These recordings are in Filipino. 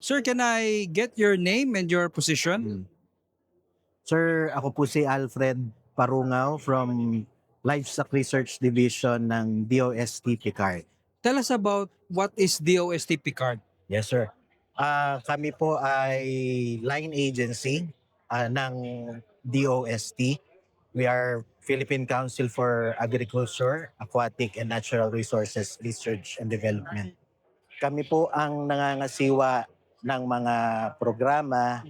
Sir, can I get your name and your position? Mm. Sir, ako po si Alfred Parungaw from Livestock Research Division ng DOST Picard. Tell us about what is DOST Picard. Yes, sir. Kami po ay line agency ng DOST. We are Philippine Council for Agriculture, Aquatic and Natural Resources Research and Development. Kami po ang nangangasiwa ng mga programa,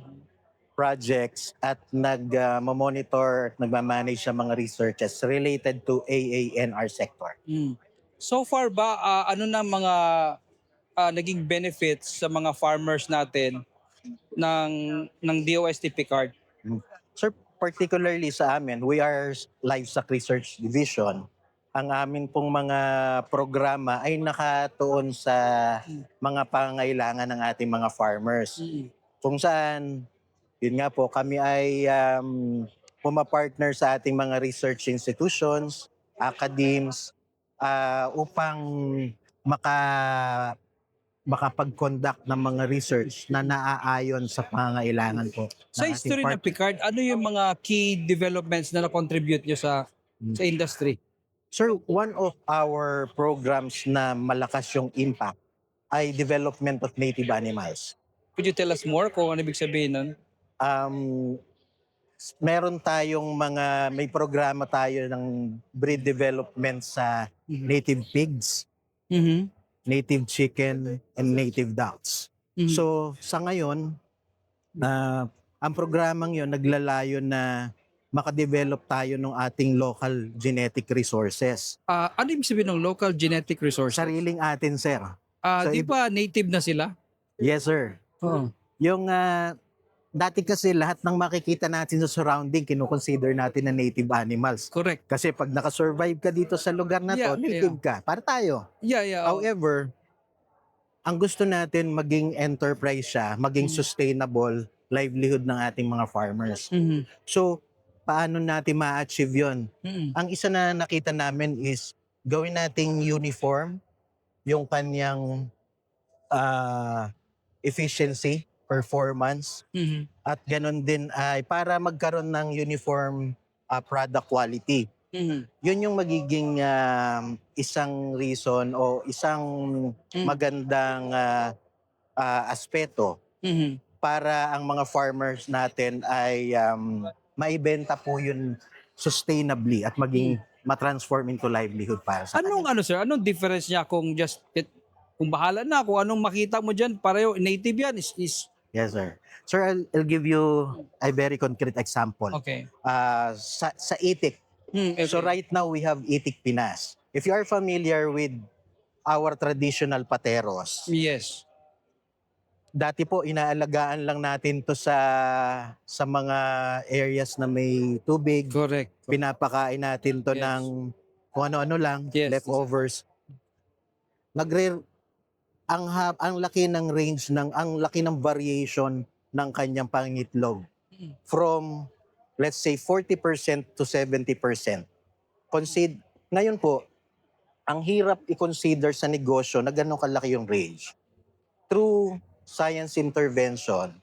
projects at nag-monitor at nagmamanage sa mga researches related to AANR sector. So far ba, ano na mga naging benefits sa mga farmers natin ng DOST Picard? Sir, particularly sa amin, we are Livestock Research Division. Ang amin pong mga programa ay nakatuon sa mga pangailangan ng ating mga farmers. Kung saan, yun nga po, kami ay pumapartner sa ating mga research institutions, academies, upang makapag-conduct ng mga research na naaayon sa pangangailangan po. Sa history ng Picard, ano yung mga key developments na na-contribute nyo sa industry? Sir, one of our programs na malakas yung impact ay development of native animals. Could you tell us more kung ano ibig sabihin nun? Meron tayong may programa tayo ng breed development sa native pigs, native chicken, and native ducks. So, sa ngayon, ang programang yon naglalayo na makadevelop tayo ng ating local genetic resources. Ano ibig sabihin ng local genetic resource? Sariling atin, sir. So, Di ba native na sila? Yes, sir. Yung dati kasi lahat ng makikita natin sa surrounding, kinukonsider natin na native animals. Correct. Kasi pag nakasurvive ka dito sa lugar na to, native ka. Para tayo. However, ang gusto natin maging enterprise siya, maging sustainable livelihood ng ating mga farmers. So, paano natin ma-achieve yun? Ang isa na nakita namin is gawin nating uniform yung kanyang efficiency, performance, at ganun din ay para magkaroon ng uniform product quality. Yun yung magiging isang reason o isang magandang aspeto para ang mga farmers natin ay maibenta po yun sustainably at maging matransform into livelihood para sa Sir, anong difference niya kung kung bahala na, kung anong makita mo dyan, pareho, native yan is Yes, sir. Sir, I'll give you a very concrete example. okay. Sa itik. Okay. So right now, we have itik Pinas. If you are familiar with our traditional pateros, Yes. dati po inaalagaan lang natin to sa mga areas na may tubig. Correct. Pinapakain natin to ng kung ano-ano lang, leftovers. Ang laki ng range ang laki ng variation ng kanyang pangitlog. From let's say 40% to 70%. Ngayon po, ang hirap i-consider sa negosyo na ganun kalaki yung range. Through science intervention,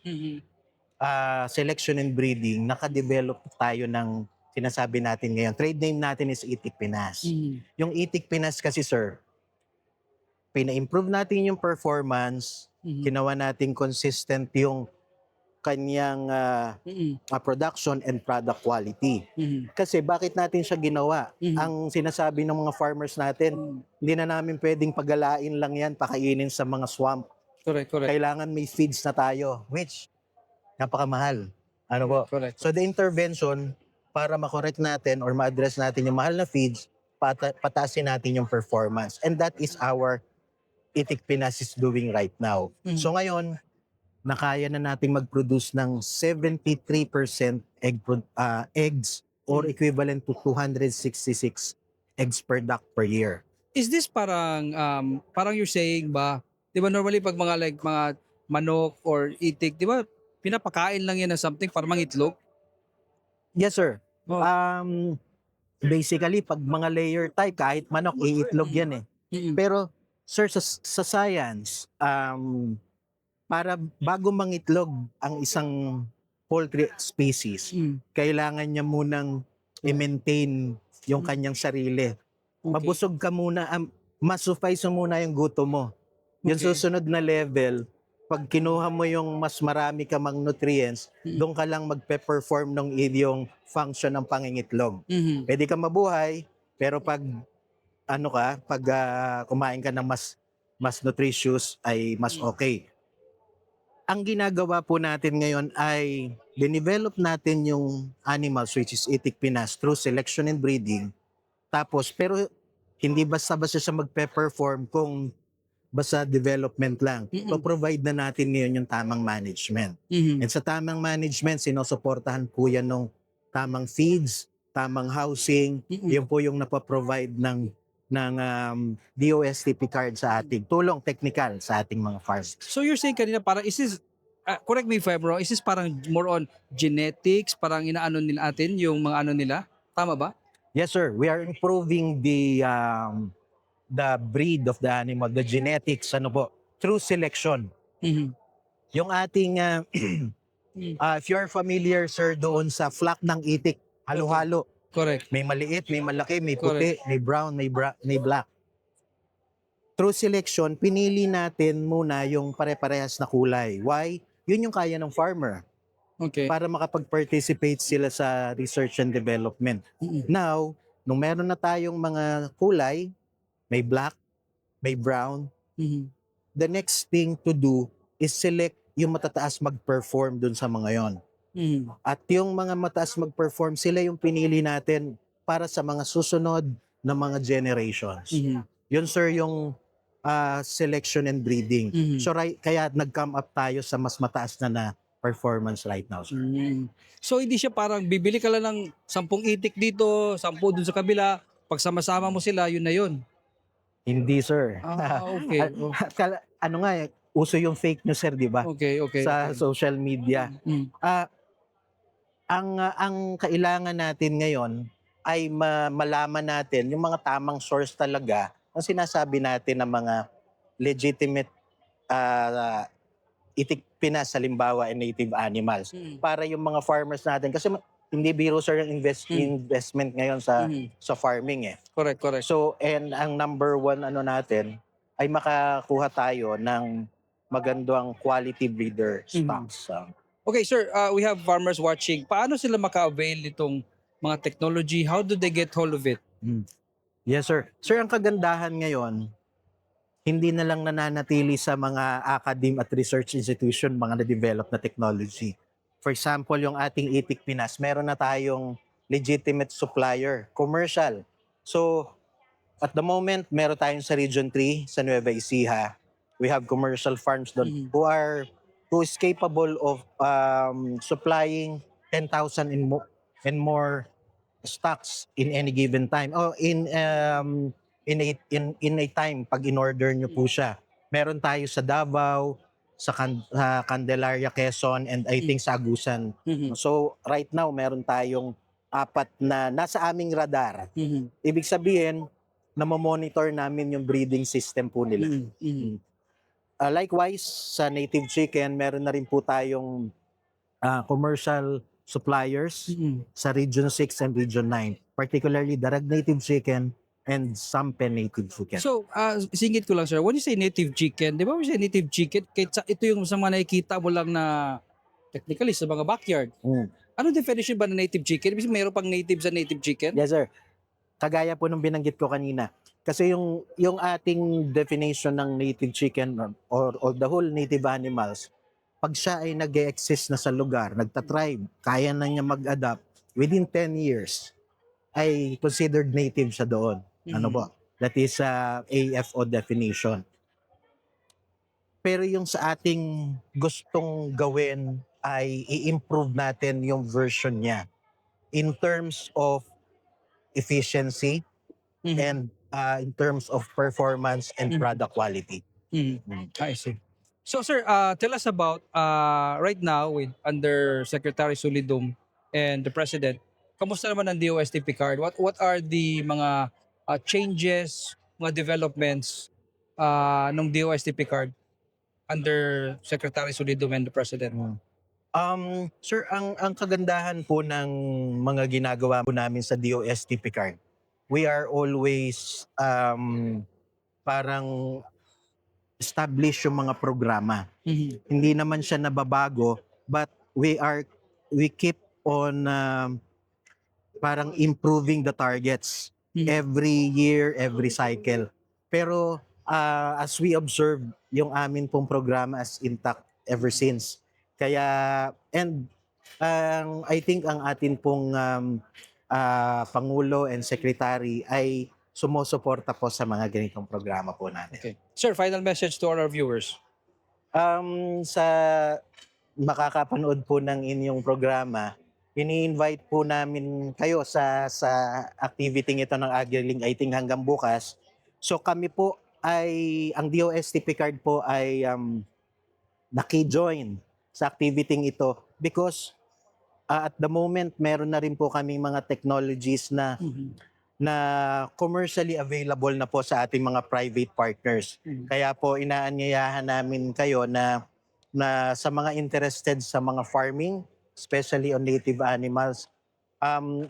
selection and breeding, nakadevelop tayo ng sinasabi natin ngayon. Trade name natin is Itik Pinas. Yung Itik Pinas kasi, sir, pina-improve natin yung performance, ginawa natin consistent yung kanyang production and product quality. Kasi bakit natin siya ginawa? Ang sinasabi ng mga farmers natin, hindi na namin pwedeng pagalain lang yan, pakainin sa mga swamp. Correct. Kailangan may feeds na tayo, which napakamahal. Ano po? Correct. So the intervention, para makorek natin or ma-address natin yung mahal na feeds, patasin natin yung performance. And that is our Itik Pinas is doing right now. So ngayon, nakaya na nating mag-produce ng 73% eggs or equivalent to 266 eggs per duck per year. Is this parang you're saying ba, di ba normally pag mga manok or itik, di ba pinapakain lang yan ng something para mangitlog? Yes, sir. Basically, pag mga layer type, kahit manok, iitlog yan eh. Pero, sir, sa science, para bago mangitlog ang isang poultry species, Mm. kailangan niya munang i-maintain yung Mm. kanyang sarili. Okay. Mabusog ka muna, ma-suffice mo muna yung gutom mo. Yung Okay. susunod na level, pag kinuha mo yung mas marami ka mang nutrients, Mm. doon ka lang magpe-perform ng iyong function ng pangingitlog. Mhm. Pwede ka mabuhay, pero pag kumain ka ng mas nutritious ay mas okay. Ang ginagawa po natin ngayon ay dinevelop natin yung animals which is Itik Pinas through selection and breeding. Tapos pero hindi basta-basta siya magpe-perform kung basta development lang. Mm. Provide na natin ngayon yung tamang management. Mhm. And sa tamang management, sinusuportahan po yan ng tamang feeds, tamang housing. Mm. Yun po yung napaprovide ng DOSTP card sa ating tulong technical sa ating mga farms. So you're saying kanina parang is this, correct me if I'm wrong, is this parang more on genetics, parang inaano nila atin yung mga ano nila? Tama ba? Yes, sir. We are improving the breed of the animal, the genetics, through selection. Mhm. Yung ating, if you're familiar, sir, doon sa flock ng itik, halo-halo. Correct. May maliit, may malaki, may puti, may brown, may black. Through selection, pinili natin muna yung pare-parehas na kulay. Why? Yun yung kaya ng farmer Okay. para makapag-participate sila sa research and development. Mm. Now, nung meron na tayong mga kulay, may black, may brown, Mhm. the next thing to do is select yung matataas mag-perform dun sa mga yon. Mhm. At yung mga mataas mag-perform, sila yung pinili natin para sa mga susunod na mga generations. Mhm. Yun, sir, yung selection and breeding. Mhm. So, kaya nag-come up tayo sa mas mataas na performance right now, sir. Mm. So hindi siya parang bibili ka lang ng 10 itik dito, 10 dun sa kabila, pag sama-sama mo sila, yun na yun. Hindi, sir. Okay. Ano nga uso yung fake news, sir, di ba? Okay. Sa Okay. social media. Mm. Ang kailangan natin ngayon ay malaman natin yung mga tamang source talaga ng sinasabi natin ng mga legitimate Itik Pinas, halimbawa, and native animals. Mm. Para yung mga farmers natin, kasi hindi biro, sir, yung investment ngayon sa Mhm. sa farming eh. Correct. So, and ang number one natin ay makakuha tayo ng magandang quality breeder stocks. Okay, sir, we have farmers watching. Paano sila maka-avail nitong mga technology? How do they get hold of it? Yes, sir. Sir, ang kagandahan ngayon, hindi na lang nananatili sa mga academe at research institution mga na-develop na technology. For example, yung ating Itik Pinas, meron na tayong legitimate supplier, commercial. So, at the moment, meron tayong sa Region 3, sa Nueva Ecija. We have commercial farms doon who is capable of supplying 10,000 and more stocks in any given time. In a time pag in-order nyo po siya. Meron tayo sa Davao, sa Candelaria, Quezon, and I think sa Agusan. Mhm. So right now meron tayong 4 na nasa aming radar. Mhm. Ibig sabihin, monitor namin yung breeding system po nila. Mhm. Likewise, sa native chicken, meron na rin po tayong commercial suppliers sa Region 6 and Region 9. Particularly Darag Native Chicken and Sampen Native Chicken. So, singit ko lang, sir. When you say native chicken, di ba when you say native chicken, ito yung sa mga nakikita mo lang na technically sa mga backyard. Ano definition ba ng native chicken? Ibig sabihin, meron pang native sa native chicken? Yes, sir. Kagaya po nung binanggit ko kanina. Kasi yung ating definition ng native chicken or the whole native animals, pag siya ay nag-exist na sa lugar, nagtatribe, kaya na niya mag-adapt, within 10 years, ay considered native siya doon. Ano po? That is AFO definition. Pero yung sa ating gustong gawin ay i-improve natin yung version niya in terms of efficiency and in terms of performance and product quality. I see. So, sir, tell us about right now with under Secretary Solidum and the President, kamusta naman ang DOST Picard? What are the mga changes, mga developments ng DOST Picard? under Secretary Solido and the President? Sir, ang kagandahan po ng mga ginagawa po namin sa DOST Picard, we are always parang establish yung mga programa. Mhm. Hindi naman siya nababago, but we keep on parang improving the targets Mhm. every year, every cycle. Pero as we observe, yung amin pong programa as intact ever since. Kaya, and I think ang atin pong Pangulo and Secretary ay sumusuporta po sa mga ganitong programa po natin. Okay. Sir, final message to all our viewers. Sa makakapanood po ng inyong programa, ini-invite po namin kayo sa activity ito ng AgriLink 18 hanggang bukas. So kami po ay, ang DOST Picard po ay naki-join sa activity ito because at the moment meron na rin po kaming mga technologies na commercially available na po sa ating mga private partners. Kaya po inaanyayahan namin kayo na sa mga interested sa mga farming, especially on native animals,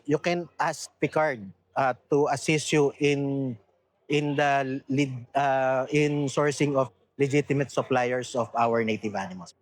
you can ask Picard to assist you in sourcing of legitimate suppliers of our native animals.